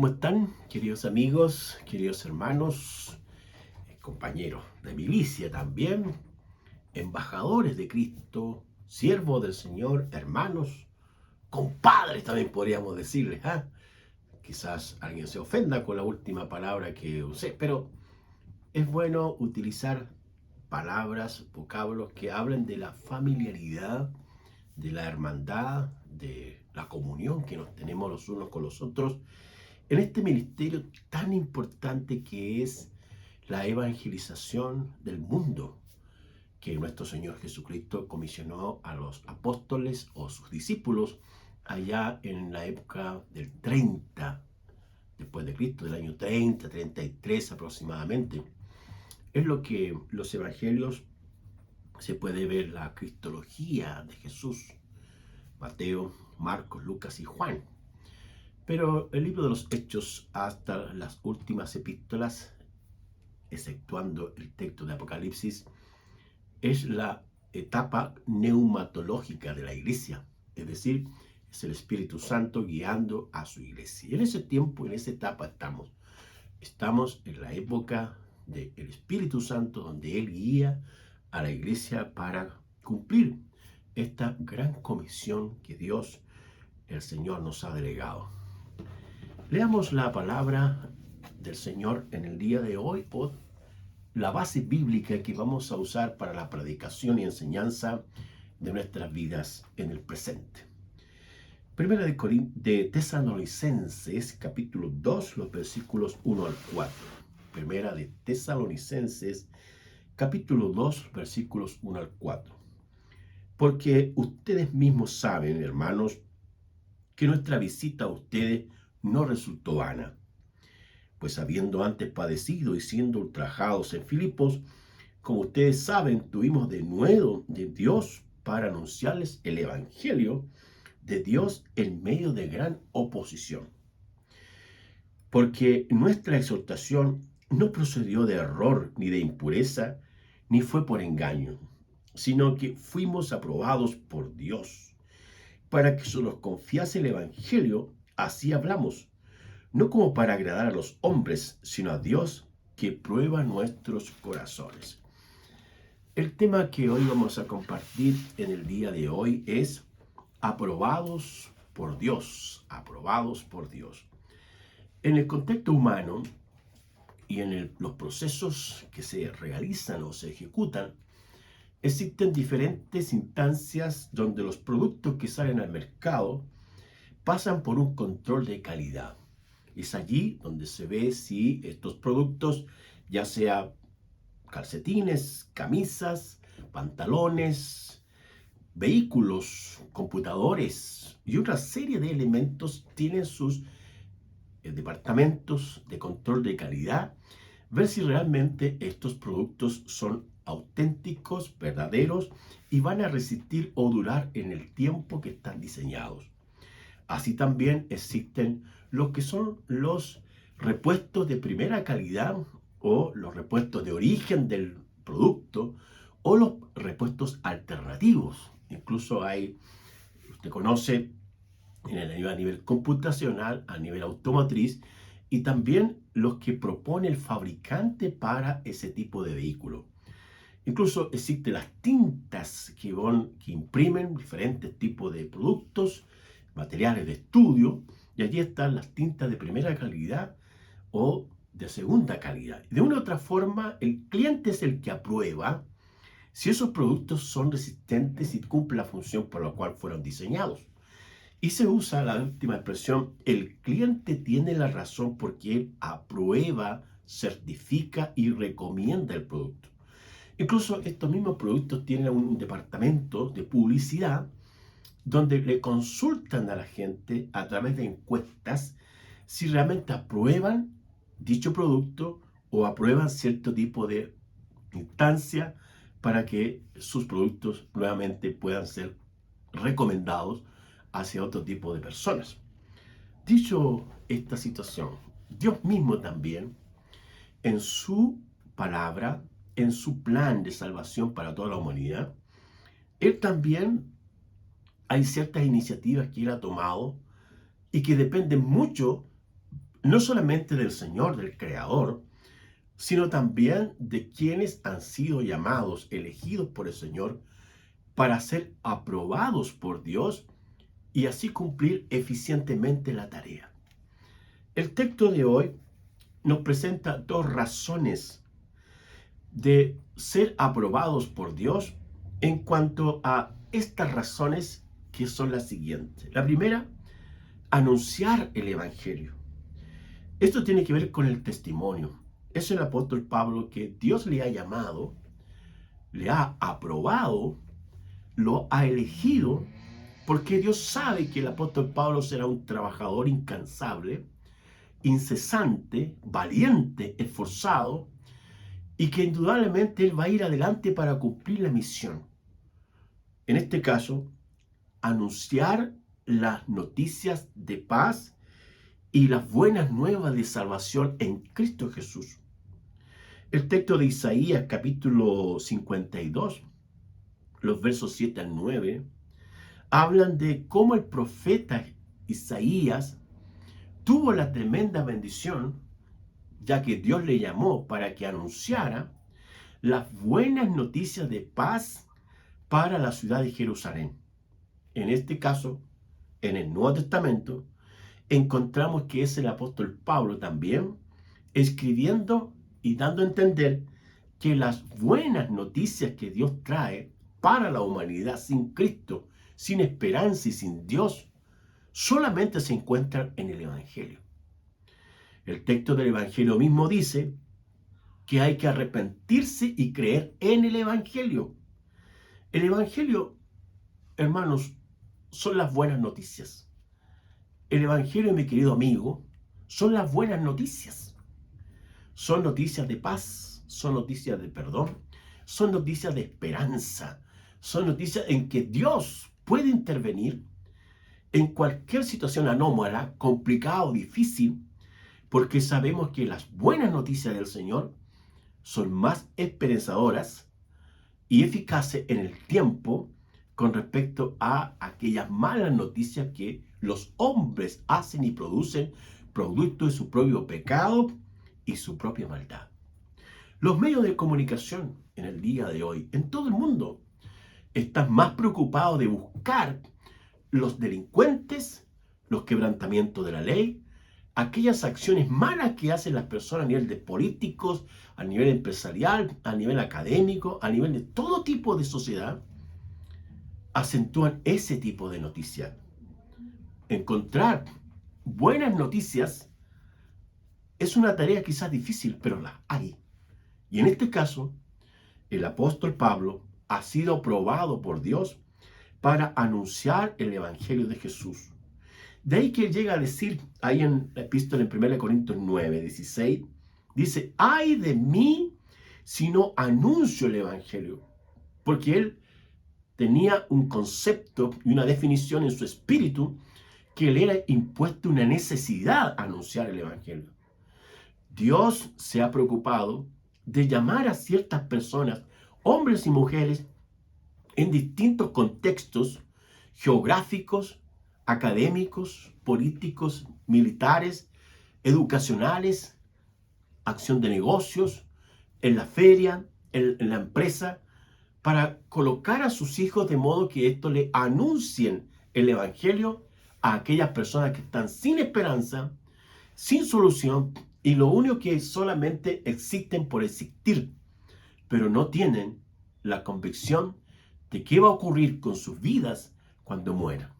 ¿Cómo están, queridos amigos, queridos hermanos, compañeros de milicia también, embajadores de Cristo, siervos del Señor, hermanos, compadres también podríamos decirles, ¿ah? Quizás alguien se ofenda con la última palabra que usé, pero es bueno utilizar palabras, vocablos que hablen de la familiaridad, de la hermandad, de la comunión que nos tenemos los unos con los otros en este ministerio tan importante que es la evangelización del mundo, que nuestro Señor Jesucristo comisionó a los apóstoles o sus discípulos allá en la época del 30 después de Cristo, del año 33 aproximadamente. Es lo que los evangelios se puede ver la cristología de Jesús, Mateo, Marcos, Lucas y Juan. Pero el libro de los Hechos hasta las últimas epístolas, exceptuando el texto de Apocalipsis, es la etapa neumatológica de la iglesia, es decir, es el Espíritu Santo guiando a su iglesia. Y en ese tiempo, en esa etapa estamos. Estamos en la época del Espíritu Santo, donde Él guía a la iglesia para cumplir esta gran comisión que Dios, el Señor, nos ha delegado. Leamos la palabra del Señor en el día de hoy, o la base bíblica que vamos a usar para la predicación y enseñanza de nuestras vidas en el presente. Primera de Tesalonicenses, capítulo 2, los versículos 1 al 4. Primera de Tesalonicenses, capítulo 2, versículos 1 al 4. Porque ustedes mismos saben, hermanos, que nuestra visita a ustedes no resultó vana, pues habiendo antes padecido y siendo ultrajados en Filipos, como ustedes saben, tuvimos de nuevo de Dios para anunciarles el Evangelio de Dios en medio de gran oposición. Porque nuestra exhortación no procedió de error ni de impureza, ni fue por engaño, sino que fuimos aprobados por Dios, para que se nos confiase el Evangelio, así hablamos, no como para agradar a los hombres, sino a Dios que prueba nuestros corazones. El tema que hoy vamos a compartir en el día de hoy es aprobados por Dios, aprobados por Dios. En el contexto humano y en los procesos que se realizan o se ejecutan, existen diferentes instancias donde los productos que salen al mercado pasan por un control de calidad. Es allí donde se ve si estos productos, ya sea calcetines, camisas, pantalones, vehículos, computadores y otra serie de elementos, tienen sus departamentos de control de calidad, ver si realmente estos productos son auténticos, verdaderos y van a resistir o durar en el tiempo que están diseñados. Así también existen lo que son los repuestos de primera calidad o los repuestos de origen del producto o los repuestos alternativos. Incluso hay, usted conoce, a nivel computacional, a nivel automotriz, y también los que propone el fabricante para ese tipo de vehículo. Incluso existen las tintas que imprimen diferentes tipos de productos, materiales de estudio, y allí están las tintas de primera calidad o de segunda calidad. De una u otra forma, el cliente es el que aprueba si esos productos son resistentes y cumplen la función por la cual fueron diseñados. Y se usa la última expresión, el cliente tiene la razón porque él aprueba, certifica y recomienda el producto. Incluso estos mismos productos tienen un departamento de publicidad donde le consultan a la gente a través de encuestas si realmente aprueban dicho producto o aprueban cierto tipo de instancia para que sus productos nuevamente puedan ser recomendados hacia otro tipo de personas. Dicho esta situación, Dios mismo también, en su palabra, en su plan de salvación para toda la humanidad, Él también hay ciertas iniciativas que Él ha tomado y que dependen mucho no solamente del Señor, del Creador, sino también de quienes han sido llamados, elegidos por el Señor, para ser aprobados por Dios y así cumplir eficientemente la tarea. El texto de hoy nos presenta dos razones de ser aprobados por Dios en cuanto a estas razones, que son las siguientes. La primera, anunciar el Evangelio. Esto tiene que ver con el testimonio. Es el apóstol Pablo que Dios le ha llamado, le ha aprobado, lo ha elegido, porque Dios sabe que el apóstol Pablo será un trabajador incansable, incesante, valiente, esforzado, y que indudablemente él va a ir adelante para cumplir la misión. En este caso, anunciar las noticias de paz y las buenas nuevas de salvación en Cristo Jesús. El texto de Isaías capítulo 52, los versos 7 al 9, hablan de cómo el profeta Isaías tuvo la tremenda bendición, ya que Dios le llamó para que anunciara las buenas noticias de paz para la ciudad de Jerusalén. En este caso, en el Nuevo Testamento, encontramos que es el apóstol Pablo también escribiendo y dando a entender que las buenas noticias que Dios trae para la humanidad sin Cristo, sin esperanza y sin Dios, solamente se encuentran en el Evangelio. El texto del Evangelio mismo dice que hay que arrepentirse y creer en el Evangelio. El Evangelio, hermanos, son las buenas noticias. El Evangelio, mi querido amigo, son las buenas noticias. Son noticias de paz, son noticias de perdón, son noticias de esperanza, son noticias en que Dios puede intervenir en cualquier situación anómala, complicada o difícil, porque sabemos que las buenas noticias del Señor son más esperanzadoras y eficaces en el tiempo con respecto a aquellas malas noticias que los hombres hacen y producen producto de su propio pecado y su propia maldad. Los medios de comunicación en el día de hoy, en todo el mundo, están más preocupados de buscar los delincuentes, los quebrantamientos de la ley, aquellas acciones malas que hacen las personas a nivel de políticos, a nivel empresarial, a nivel académico, a nivel de todo tipo de sociedad, acentúan ese tipo de noticias. Encontrar buenas noticias es una tarea quizás difícil, pero la hay. Y en este caso, el apóstol Pablo ha sido probado por Dios para anunciar el Evangelio de Jesús. De ahí que él llega a decir, ahí en la epístola en 1 Corintios 9, 16, dice, ay de mí si no anuncio el Evangelio. Porque él tenía un concepto y una definición en su espíritu que le era impuesto una necesidad a anunciar el Evangelio. Dios se ha preocupado de llamar a ciertas personas, hombres y mujeres, en distintos contextos geográficos, académicos, políticos, militares, educacionales, acción de negocios, en la feria, en la empresa, para colocar a sus hijos de modo que estos le anuncien el Evangelio a aquellas personas que están sin esperanza, sin solución, y lo único que solamente existen por existir, pero no tienen la convicción de qué va a ocurrir con sus vidas cuando mueran.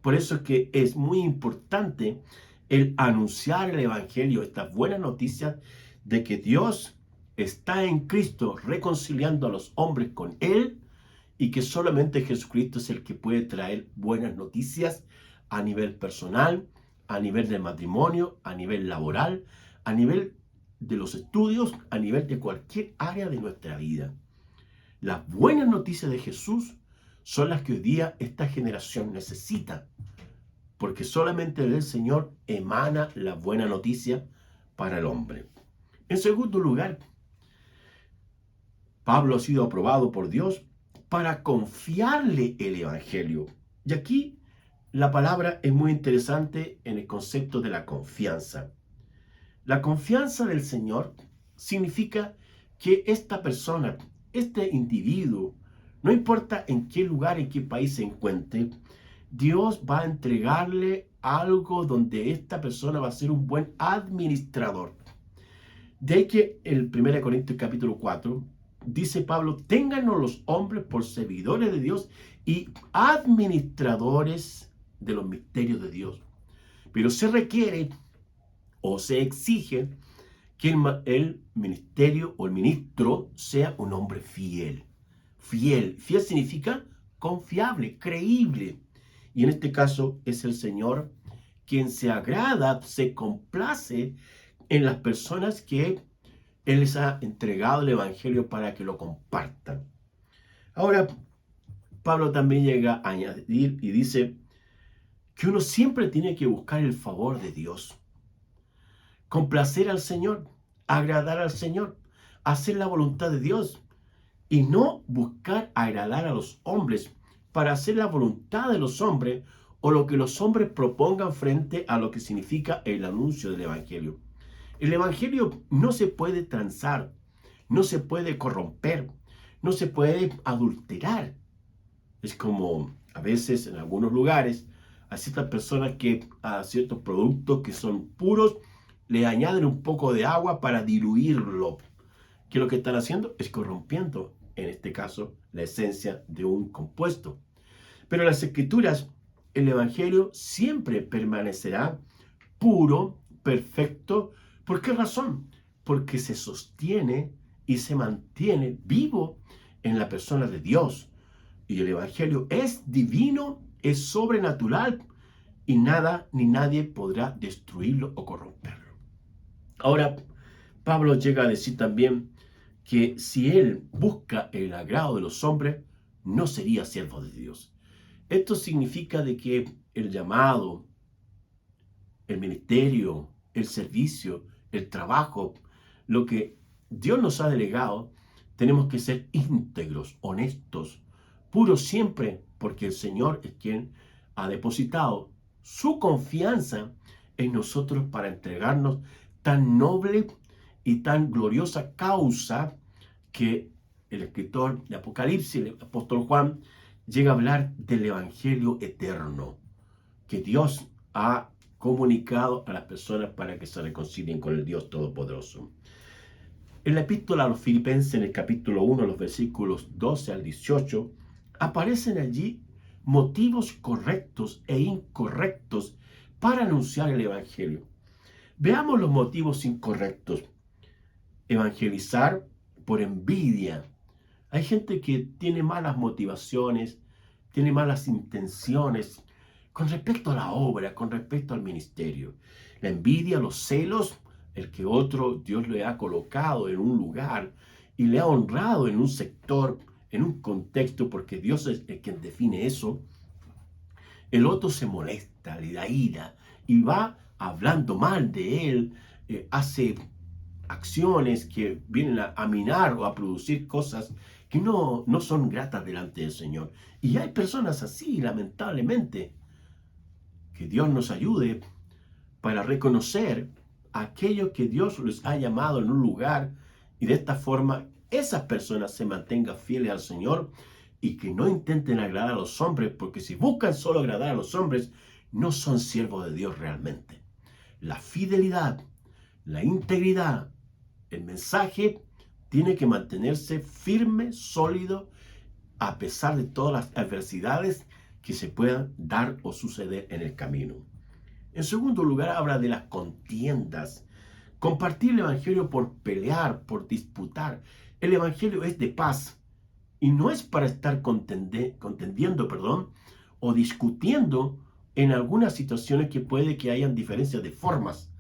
Por eso es que es muy importante el anunciar el Evangelio, estas buenas noticias de que Dios está en Cristo reconciliando a los hombres con Él y que solamente Jesucristo es el que puede traer buenas noticias a nivel personal, a nivel del matrimonio, a nivel laboral, a nivel de los estudios, a nivel de cualquier área de nuestra vida. Las buenas noticias de Jesús son las que hoy día esta generación necesita, porque solamente del Señor emana la buena noticia para el hombre. En segundo lugar, Pablo ha sido aprobado por Dios para confiarle el Evangelio. Y aquí la palabra es muy interesante en el concepto de la confianza. La confianza del Señor significa que esta persona, este individuo, no importa en qué lugar, en qué país se encuentre, Dios va a entregarle algo donde esta persona va a ser un buen administrador. De ahí que el 1 Corintios capítulo 4 dice Pablo, téngannos los hombres por servidores de Dios y administradores de los misterios de Dios. Pero se requiere o se exige que el ministerio o el ministro sea un hombre fiel. Fiel. Fiel significa confiable, creíble. Y en este caso es el Señor quien se agrada, se complace en las personas que Él les ha entregado el Evangelio para que lo compartan. Ahora, Pablo también llega a añadir y dice que uno siempre tiene que buscar el favor de Dios, complacer al Señor, agradar al Señor, hacer la voluntad de Dios y no buscar agradar a los hombres para hacer la voluntad de los hombres o lo que los hombres propongan frente a lo que significa el anuncio del Evangelio. El Evangelio no se puede transar, no se puede corromper, no se puede adulterar. Es como a veces en algunos lugares hay ciertas personas que a ciertos productos que son puros le añaden un poco de agua para diluirlo. Que lo que están haciendo es corrompiendo, en este caso, la esencia de un compuesto. Pero en las Escrituras, el Evangelio siempre permanecerá puro, perfecto. ¿Por qué razón? Porque se sostiene y se mantiene vivo en la persona de Dios. Y el Evangelio es divino, es sobrenatural y nada ni nadie podrá destruirlo o corromperlo. Ahora, Pablo llega a decir también que si él busca el agrado de los hombres, no sería siervo de Dios. Esto significa de que el llamado, el ministerio, el servicio, el trabajo, lo que Dios nos ha delegado, tenemos que ser íntegros, honestos, puros siempre, porque el Señor es quien ha depositado su confianza en nosotros para entregarnos tan noble y tan gloriosa causa que el escritor de Apocalipsis, el apóstol Juan, llega a hablar del Evangelio eterno, que Dios ha comunicado a las personas para que se reconcilien con el Dios Todopoderoso. En la epístola a los Filipenses, en el capítulo 1, los versículos 12 al 18, aparecen allí motivos correctos e incorrectos para anunciar el Evangelio. Veamos los motivos incorrectos. Evangelizar por envidia. Hay gente que tiene malas motivaciones, tiene malas intenciones con respecto a la obra, con respecto al ministerio. La envidia, los celos, el que otro Dios le ha colocado en un lugar y le ha honrado en un sector, en un contexto, porque Dios es el quien define eso. El otro se molesta, le da ira y va hablando mal de él, hace acciones que vienen a minar o a producir cosas que no son gratas delante del Señor. Y hay personas así, lamentablemente. Que Dios nos ayude para reconocer aquello que Dios les ha llamado en un lugar y de esta forma esas personas se mantengan fieles al Señor y que no intenten agradar a los hombres, porque si buscan solo agradar a los hombres, no son siervos de Dios realmente. La fidelidad, la integridad, el mensaje tiene que mantenerse firme, sólido, a pesar de todas las adversidades que se puedan dar o suceder en el camino. En segundo lugar, habla de las contiendas. Compartir el Evangelio por pelear, por disputar. El Evangelio es de paz y no es para estar contendiendo, o discutiendo en algunas situaciones que puede que hayan diferencias de formas.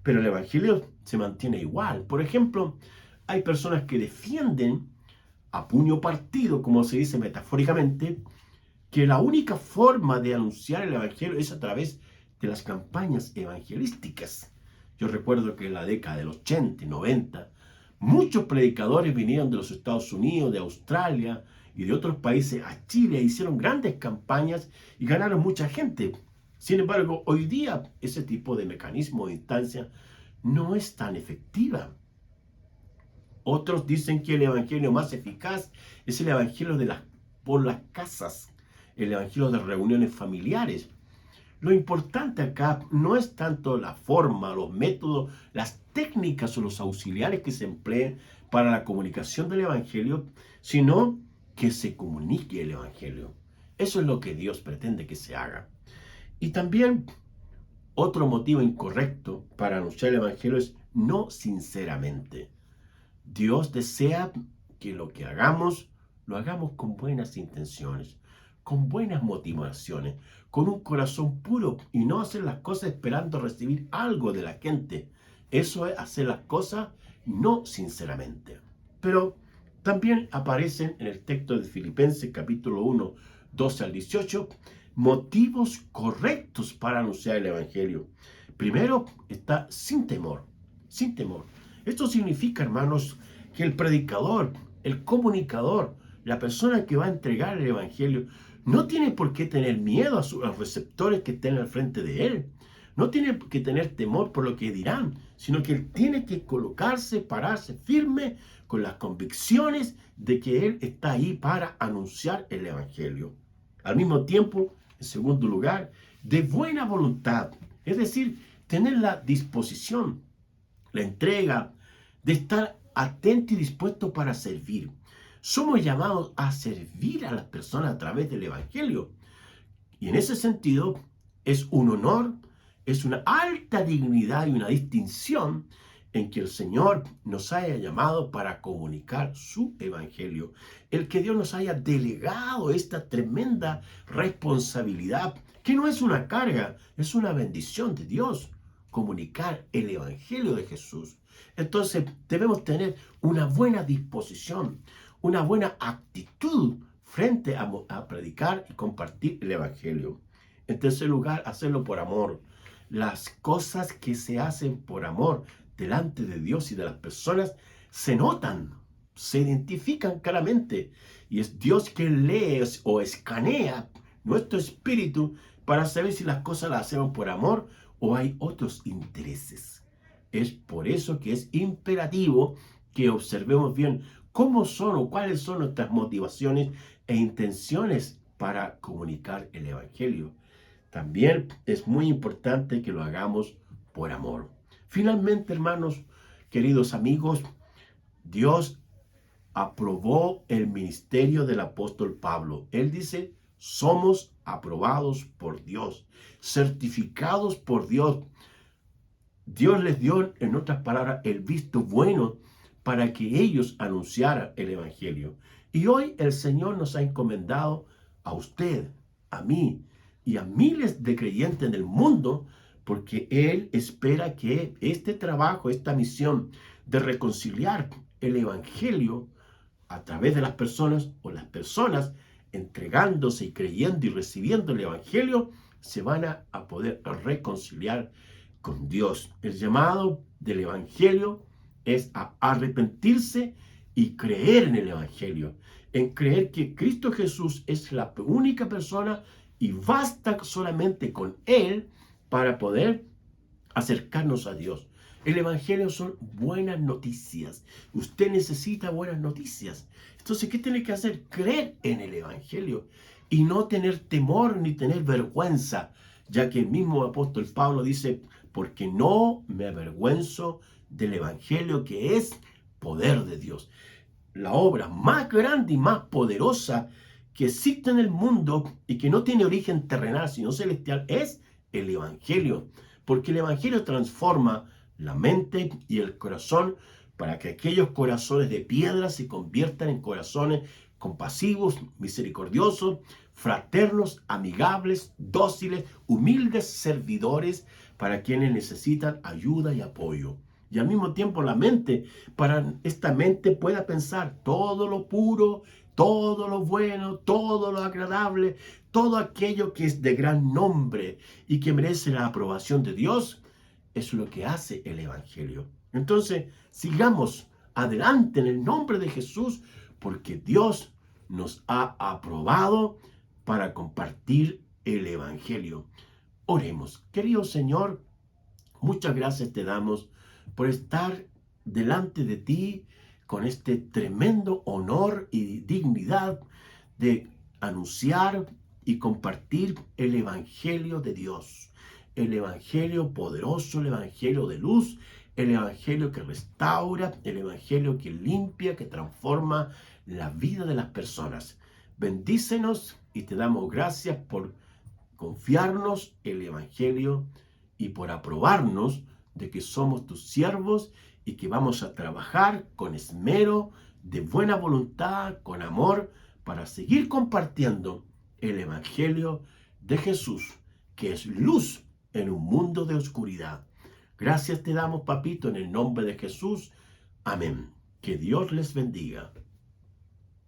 Pero el Evangelio se mantiene igual. Por ejemplo, hay personas que defienden a puño partido, como se dice metafóricamente, que la única forma de anunciar el Evangelio es a través de las campañas evangelísticas. Yo recuerdo que en la década del 80 y 90, muchos predicadores vinieron de los Estados Unidos, de Australia y de otros países a Chile, hicieron grandes campañas y ganaron mucha gente. Sin embargo, hoy día ese tipo de mecanismo de instancia no es tan efectiva. Otros dicen que el evangelio más eficaz es el evangelio por las casas, el evangelio de reuniones familiares. Lo importante acá no es tanto la forma, los métodos, las técnicas o los auxiliares que se empleen para la comunicación del evangelio, sino que se comunique el evangelio. Eso es lo que Dios pretende que se haga. Y también otro motivo incorrecto para anunciar el evangelio es no sinceramente. Dios desea que lo que hagamos, lo hagamos con buenas intenciones, con buenas motivaciones, con un corazón puro y no hacer las cosas esperando recibir algo de la gente. Eso es hacer las cosas no sinceramente. Pero también aparecen en el texto de Filipenses capítulo 1, 12 al 18, motivos correctos para anunciar el evangelio. Primero está sin temor, sin temor. Esto significa, hermanos, que el predicador, el comunicador, la persona que va a entregar el evangelio, no tiene por qué tener miedo a los receptores que estén al frente de él. No tiene que tener temor por lo que dirán, sino que él tiene que colocarse, pararse firme con las convicciones de que él está ahí para anunciar el evangelio. Al mismo tiempo, en segundo lugar, de buena voluntad, es decir, tener la disposición, la entrega, de estar atento y dispuesto para servir. Somos llamados a servir a las personas a través del evangelio. Y en ese sentido, es un honor, es una alta dignidad y una distinción en que el Señor nos haya llamado para comunicar su evangelio. El que Dios nos haya delegado esta tremenda responsabilidad, que no es una carga, es una bendición de Dios, comunicar el evangelio de Jesús. Entonces debemos tener una buena disposición, una buena actitud frente a predicar y compartir el evangelio. En tercer lugar, hacerlo por amor. Las cosas que se hacen por amor delante de Dios y de las personas se notan, se identifican claramente. Y es Dios quien lee o escanea nuestro espíritu para saber si las cosas las hacemos por amor o hay otros intereses. Es por eso que es imperativo que observemos bien cómo son o cuáles son nuestras motivaciones e intenciones para comunicar el evangelio. También es muy importante que lo hagamos por amor. Finalmente, hermanos, queridos amigos, Dios aprobó el ministerio del apóstol Pablo. Él dice, somos aprobados por Dios, certificados por Dios. Dios les dio, en otras palabras, el visto bueno para que ellos anunciaran el evangelio. Y hoy el Señor nos ha encomendado a usted, a mí y a miles de creyentes en el mundo, porque Él espera que este trabajo, esta misión de reconciliar el evangelio a través de las personas o las personas entregándose y creyendo y recibiendo el evangelio, se van a poder reconciliar con Dios. El llamado del evangelio es a arrepentirse y creer en el evangelio, en creer que Cristo Jesús es la única persona y basta solamente con Él para poder acercarnos a Dios. El evangelio son buenas noticias. Usted necesita buenas noticias. Entonces, ¿qué tiene que hacer? Creer en el evangelio y no tener temor ni tener vergüenza, ya que el mismo apóstol Pablo dice, porque no me avergüenzo del evangelio, que es poder de Dios. La obra más grande y más poderosa que existe en el mundo y que no tiene origen terrenal sino celestial es el evangelio, porque el evangelio transforma la mente y el corazón para que aquellos corazones de piedra se conviertan en corazones compasivos, misericordiosos, fraternos, amigables, dóciles, humildes servidores para quienes necesitan ayuda y apoyo. Y al mismo tiempo la mente, para esta mente pueda pensar todo lo puro, todo lo bueno, todo lo agradable, todo aquello que es de gran nombre y que merece la aprobación de Dios. Es lo que hace el evangelio. Entonces, sigamos adelante en el nombre de Jesús, porque Dios nos ha aprobado para compartir el Evangelio. Oremos. Querido Señor, muchas gracias te damos por estar delante de ti con este tremendo honor y dignidad de anunciar y compartir el Evangelio de Dios. El Evangelio poderoso, el Evangelio de luz, el Evangelio que restaura, el Evangelio que limpia, que transforma la vida de las personas. Bendícenos y te damos gracias por confiarnos el Evangelio y por aprobarnos de que somos tus siervos y que vamos a trabajar con esmero, de buena voluntad, con amor, para seguir compartiendo el Evangelio de Jesús, que es luz en un mundo de oscuridad. Gracias te damos, papito, en el nombre de Jesús. Amén. Que Dios les bendiga.